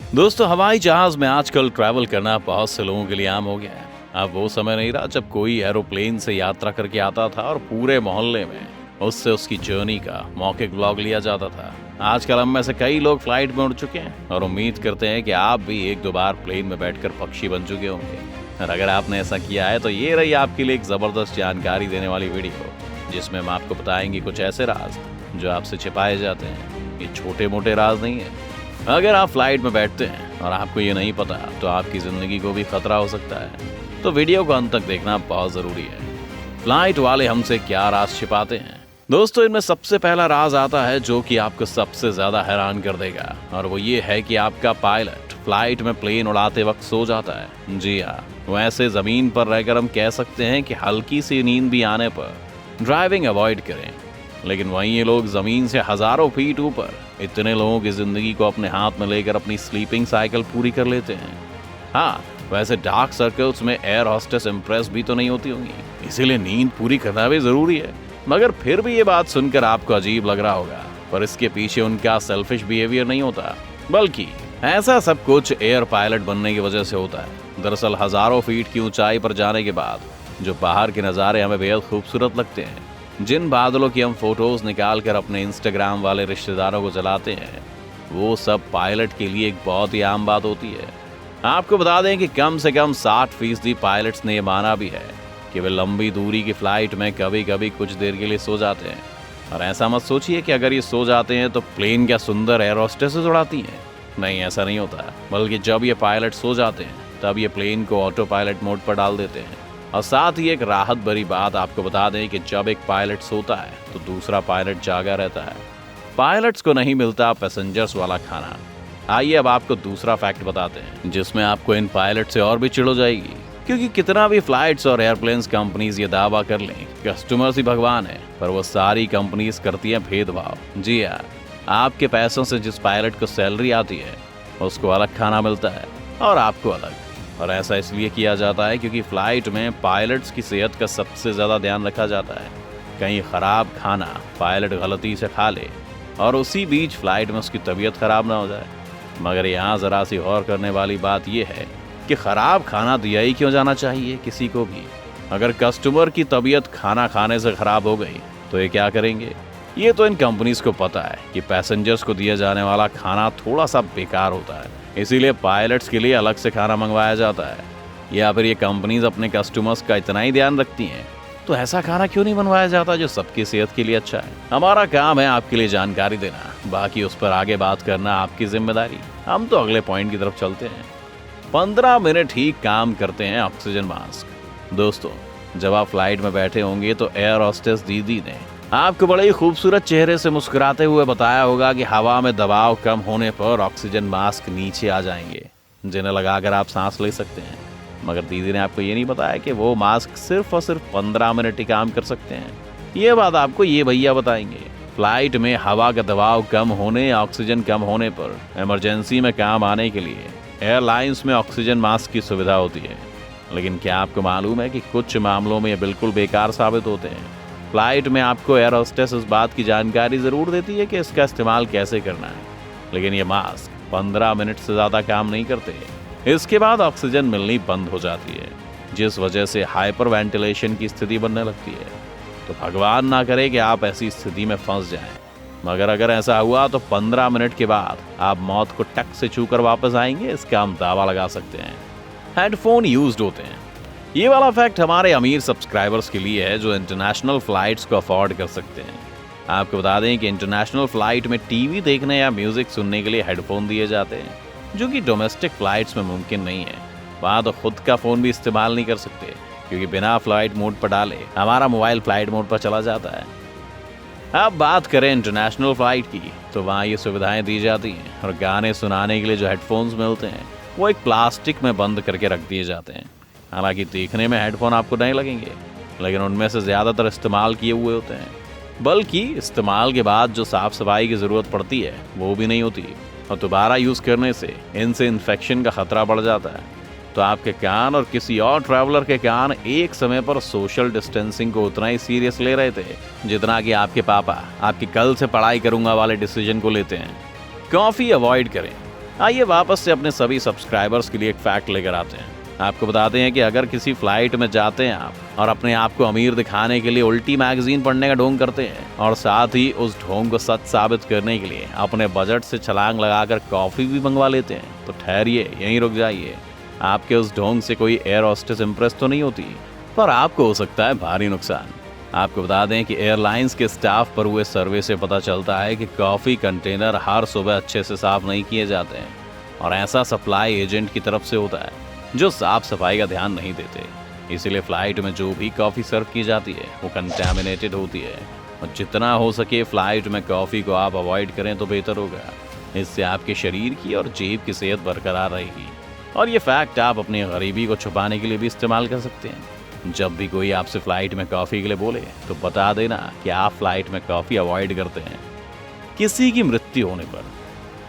दोस्तों, हवाई जहाज में आजकल ट्रैवल करना बहुत से लोगों के लिए आम हो गया है। अब वो समय नहीं रहा जब कोई एरोप्लेन से यात्रा करके आता था और पूरे मोहल्ले में उससे उसकी जर्नी का मौखिक व्लॉग लिया जाता था। आजकल हम में से कई लोग फ्लाइट में उड़ चुके हैं और उम्मीद करते हैं कि आप भी एक दो बार प्लेन में बैठकर पक्षी बन चुके होंगे। और अगर आपने ऐसा किया है तो ये रही आपके लिए एक जबरदस्त जानकारी देने वाली वीडियो, जिसमें हम आपको बताएंगे कुछ ऐसे राज जो आपसे छिपाए जाते हैं। ये छोटे मोटे राज नहीं है। अगर आप फ्लाइट में बैठते हैं और आपको ये नहीं पता तो आपकी जिंदगी को भी खतरा हो सकता है। तो वीडियो को अंत तक देखना बहुत जरूरी है। फ्लाइट वाले हमसे क्या राज छिपाते हैं? दोस्तों, इनमें सबसे पहला राज आता है जो कि आपको सबसे ज्यादा हैरान कर देगा, और वो ये है कि आपका पायलट फ्लाइट में प्लेन उड़ाते वक्त सो जाता है। जी हाँ, वैसे जमीन पर रहकर हम कह सकते हैं कि हल्की सी नींद भी आने पर ड्राइविंग अवॉइड करें, लेकिन वहीं ये लोग जमीन से हजारों फीट ऊपर इतने लोगों की जिंदगी को अपने हाथ में लेकर अपनी स्लीपिंग साइकिल पूरी कर लेते हैं। हाँ, वैसे डार्क सर्कल्स में एयर हॉस्टेस इम्प्रेस भी तो नहीं होती होंगी, इसीलिए नींद पूरी करना भी जरूरी है। मगर फिर भी ये बात सुनकर आपको अजीब लग रहा होगा, पर इसके पीछे उनका सेल्फिश बिहेवियर नहीं होता, बल्कि ऐसा सब कुछ एयर पायलट बनने की वजह से होता है। दरअसल हजारों फीट की ऊंचाई पर जाने के बाद जो बाहर के नज़ारे हमें बेहद खूबसूरत लगते हैं, जिन बादलों की हम फोटोज निकाल कर अपने इंस्टाग्राम वाले रिश्तेदारों को जलाते हैं, वो सब पायलट के लिए एक बहुत ही आम बात होती है। आपको बता दें कि कम से कम 60% पायलट्स ने यह माना भी है कि वे लंबी दूरी की फ्लाइट में कभी कभी कुछ देर के लिए सो जाते हैं। और ऐसा मत सोचिए कि अगर ये सो जाते हैं तो प्लेन क्या सुंदर एयर होस्टेसेस उड़ाती हैं। नहीं, ऐसा नहीं होता। बल्कि जब ये पायलट सो जाते हैं तब ये प्लेन को ऑटो पायलट मोड पर डाल देते हैं। और साथ ही एक राहत भरी बात आपको बता दें कि जब एक पायलट सोता है तो दूसरा पायलट जागा रहता है। पायलट्स को नहीं मिलता पैसेंजर्स वाला खाना। आइए अब आपको दूसरा फैक्ट बताते हैं, जिसमें आपको इन पायलट से और भी चिढ़ हो जाएगी। क्योंकि कितना भी फ्लाइट्स और एयरप्लेन्स कंपनीज ये दावा कर लें कस्टमर्स ही भगवान है, पर वो सारी कंपनीज करती हैं भेदभाव। जी हाँ, आपके पैसों से जिस पायलट को सैलरी आती है उसको अलग खाना मिलता है और आपको अलग। और ऐसा इसलिए किया जाता है क्योंकि फ्लाइट में पायलट्स की सेहत का सबसे ज़्यादा ध्यान रखा जाता है। कहीं ख़राब खाना पायलट गलती से खा ले और उसी बीच फ्लाइट में उसकी तबीयत ख़राब ना हो जाए। मगर यहाँ ज़रा सी गौर करने वाली बात यह है कि ख़राब खाना दिया ही क्यों जाना चाहिए किसी को भी। अगर कस्टमर की तबीयत खाना खाने से ख़राब हो गई तो ये क्या करेंगे? ये तो इन कंपनीज़ को पता है कि पैसेंजर्स को दिया जाने वाला खाना थोड़ा सा बेकार होता है, इसीलिए पायलट्स के लिए अलग से खाना मंगवाया जाता है। या फिर ये कंपनीज अपने कस्टमर्स का इतना ही ध्यान रखती हैं तो ऐसा खाना क्यों नहीं बनवाया जाता जो सबकी सेहत के लिए अच्छा है। हमारा काम है आपके लिए जानकारी देना, बाकी उस पर आगे बात करना आपकी जिम्मेदारी। हम तो अगले पॉइंट की तरफ चलते हैं। 15 मिनट ही काम करते हैं ऑक्सीजन मास्क। दोस्तों, जब आप फ्लाइट में बैठे होंगे तो एयर होस्टेस दीदी ने आपको बड़े ही खूबसूरत चेहरे से मुस्कुराते हुए बताया होगा कि हवा में दबाव कम होने पर ऑक्सीजन मास्क नीचे आ जाएंगे, जिन्हें लगाकर आप सांस ले सकते हैं। मगर दीदी ने आपको ये नहीं बताया कि वो मास्क सिर्फ और सिर्फ 15 मिनट ही काम कर सकते हैं। ये बात आपको ये भैया बताएंगे। फ्लाइट में हवा का दबाव कम होने या ऑक्सीजन कम होने पर इमरजेंसी में काम आने के लिए एयरलाइंस में ऑक्सीजन मास्क की सुविधा होती है। लेकिन क्या आपको मालूम है कि कुछ मामलों में ये बिल्कुल बेकार साबित होते हैं। फ्लाइट में आपको एयर होस्टेस इस बात की जानकारी ज़रूर देती है कि इसका इस्तेमाल कैसे करना है, लेकिन ये मास्क 15 मिनट से ज़्यादा काम नहीं करते। इसके बाद ऑक्सीजन मिलनी बंद हो जाती है, जिस वजह से हाइपर वेंटिलेशन की स्थिति बनने लगती है। तो भगवान ना करे कि आप ऐसी स्थिति में फंस जाएं। मगर अगर ऐसा हुआ तो 15 मिनट के बाद आप मौत को टक से छूकर वापस आएंगे, इसका हम दावा लगा सकते हैं। हेडफोन यूज्ड होते हैं। ये वाला फैक्ट हमारे अमीर सब्सक्राइबर्स के लिए है जो इंटरनेशनल फ्लाइट्स को अफोर्ड कर सकते हैं। आपको बता दें कि इंटरनेशनल फ्लाइट में टीवी देखने या म्यूजिक सुनने के लिए हेडफोन दिए जाते हैं, जो कि डोमेस्टिक फ्लाइट्स में मुमकिन नहीं है। वहाँ तो खुद का फ़ोन भी इस्तेमाल नहीं कर सकते, क्योंकि बिना फ्लाइट मोड पर डाले हमारा मोबाइल फ्लाइट मोड पर चला जाता है। अब बात करें इंटरनेशनल फ्लाइट की, तो वहाँ ये सुविधाएं दी जाती हैं और गाने सुनाने के लिए जो हेडफोन्स मिलते हैं वो एक प्लास्टिक में बंद करके रख दिए जाते हैं। हालांकि देखने में हेडफोन आपको नहीं लगेंगे, लेकिन उनमें से ज़्यादातर इस्तेमाल किए हुए होते हैं। बल्कि इस्तेमाल के बाद जो साफ़ सफाई की ज़रूरत पड़ती है वो भी नहीं होती, और दोबारा यूज़ करने से इनसे इन्फेक्शन का ख़तरा बढ़ जाता है। तो आपके कान और किसी और ट्रैवलर के कान एक समय पर सोशल डिस्टेंसिंग को उतना ही सीरियस ले रहे थे जितना कि आपके पापा आपकी कल से पढ़ाई करूंगा वाले डिसीजन को लेते हैं। कॉफ़ी अवॉइड करें। आइए वापस से अपने सभी सब्सक्राइबर्स के लिए एक फैक्ट लेकर आते हैं। आपको बताते हैं कि अगर किसी फ्लाइट में जाते हैं आप और अपने आप को अमीर दिखाने के लिए उल्टी मैगजीन पढ़ने का ढोंग करते हैं और साथ ही उस ढोंग को सच साबित करने के लिए अपने बजट से छलांग लगाकर कॉफी भी मंगवा लेते हैं, तो ठहरिए, यहीं रुक जाइए। आपके उस ढोंग से कोई एयर होस्टेस इंप्रेस तो नहीं होती, पर आपको हो सकता है भारी नुकसान। आपको बता दें कि एयरलाइंस के स्टाफ पर हुए सर्वे से पता चलता है कि कॉफ़ी कंटेनर हर सुबह अच्छे से साफ नहीं किए जाते हैं और ऐसा सप्लाई एजेंट की तरफ से होता है जो साफ सफाई का ध्यान नहीं देते। इसीलिए फ्लाइट में जो भी कॉफ़ी सर्व की जाती है वो कंटेमिनेटेड होती है और जितना हो सके फ्लाइट में कॉफ़ी को आप अवॉइड करें तो बेहतर होगा। इससे आपके शरीर की और जेब की सेहत बरकरार रहेगी। और ये फैक्ट आप अपनी गरीबी को छुपाने के लिए भी इस्तेमाल कर सकते हैं। जब भी कोई आपसे फ्लाइट में कॉफ़ी के लिए बोले तो बता देना कि आप फ्लाइट में कॉफ़ी अवॉइड करते हैं। किसी की मृत्यु होने पर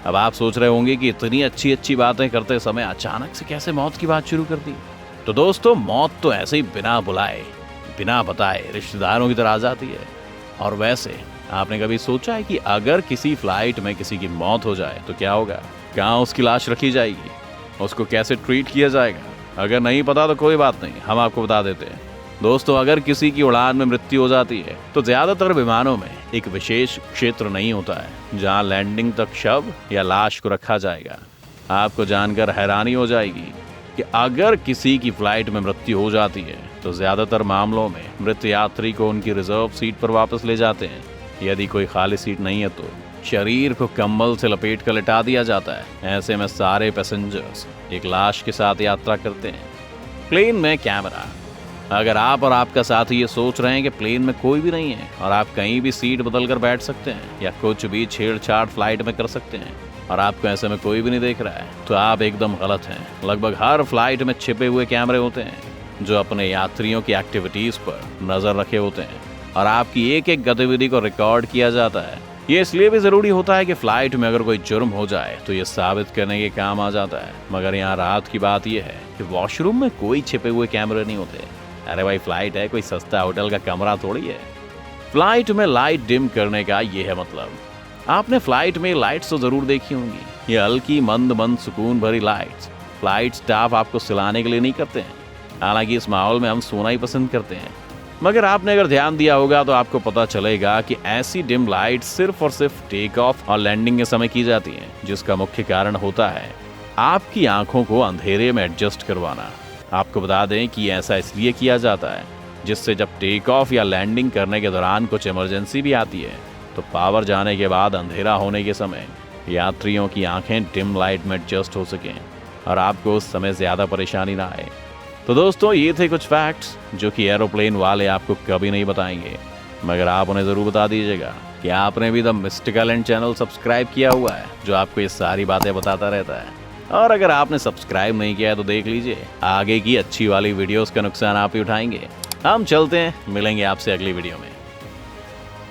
अब आप सोच रहे होंगे कि इतनी अच्छी अच्छी बातें करते समय अचानक से कैसे मौत की बात शुरू कर दी। तो दोस्तों, मौत तो ऐसे ही बिना बुलाए बिना बताए रिश्तेदारों की तरह आ जाती है। और वैसे आपने कभी सोचा है कि अगर किसी फ्लाइट में किसी की मौत हो जाए तो क्या होगा? कहाँ उसकी लाश रखी जाएगी? उसको कैसे ट्रीट किया जाएगा? अगर नहीं पता तो कोई बात नहीं, हम आपको बता देते हैं। दोस्तों, अगर किसी की उड़ान में मृत्यु हो जाती है तो ज्यादातर विमानों में एक विशेष क्षेत्र नहीं होता है जहां लैंडिंग तक शव या लाश को रखा जाएगा। आपको जानकर हैरानी हो जाएगी कि अगर किसी की फ्लाइट में मृत्यु हो जाती है तो ज्यादातर मामलों में मृत यात्री को उनकी रिजर्व सीट पर वापस ले जाते हैं। यदि कोई खाली सीट नहीं है तो शरीर को कंबल से लपेट कर लिटा दिया जाता है। ऐसे में सारे पैसेंजर्स एक लाश के साथ यात्रा करते हैं। प्लेन में कैमरा। अगर आप और आपका साथी ये सोच रहे हैं कि प्लेन में कोई भी नहीं है और आप कहीं भी सीट बदल कर बैठ सकते हैं या कुछ भी छेड़छाड़ फ्लाइट में कर सकते हैं और आपको ऐसे में कोई भी नहीं देख रहा है, तो आप एकदम गलत हैं। लगभग हर फ्लाइट में छिपे हुए कैमरे होते हैं जो अपने यात्रियों की एक्टिविटीज पर नजर रखे होते हैं और आपकी एक एक गतिविधि को रिकॉर्ड किया जाता है। ये इसलिए भी जरूरी होता है कि फ्लाइट में अगर कोई जुर्म हो जाए तो ये साबित करने के काम आ जाता है। मगर यहाँ रात की बात यह है कि वॉशरूम में कोई छिपे हुए कैमरे नहीं होते। अरे भाई, फ्लाइट है, कोई सस्ता होटल का कमरा थोड़ी है। फ्लाइट में लाइट डिम करने का ये है मतलब। आपने फ्लाइट में लाइट्स तो जरूर देखी होंगी। ये हल्की मंद मंद सुकून भरी लाइट्स फ्लाइट स्टाफ आपको सिलाने के लिए नहीं करते हैं। हालांकि इस माहौल में हम सोना ही पसंद करते हैं, मगर आपने अगर ध्यान दिया होगा तो आपको पता चलेगा कि ऐसी डिम लाइट सिर्फ और सिर्फ टेक ऑफ और लैंडिंग के समय की जाती हैं, जिसका मुख्य कारण होता है आपकी आंखों को अंधेरे में एडजस्ट करवाना। आपको बता दें कि ऐसा इसलिए किया जाता है जिससे जब टेक ऑफ या लैंडिंग करने के दौरान कुछ इमरजेंसी भी आती है तो पावर जाने के बाद अंधेरा होने के समय यात्रियों की आंखें डिम लाइट में एडजस्ट हो सकें और आपको उस समय ज्यादा परेशानी ना आए। तो दोस्तों, ये थे कुछ फैक्ट्स जो कि एरोप्लेन वाले आपको कभी नहीं बताएंगे, मगर आप उन्हें ज़रूर बता दीजिएगा कि आपने भी the mystical and channel subscribe किया हुआ है जो आपको ये सारी बातें बताता रहता है। और अगर आपने सब्सक्राइब नहीं किया है तो देख लीजिए, आगे की अच्छी वाली वीडियोस का नुकसान आप ही उठाएंगे। हम चलते हैं, मिलेंगे आपसे अगली वीडियो में।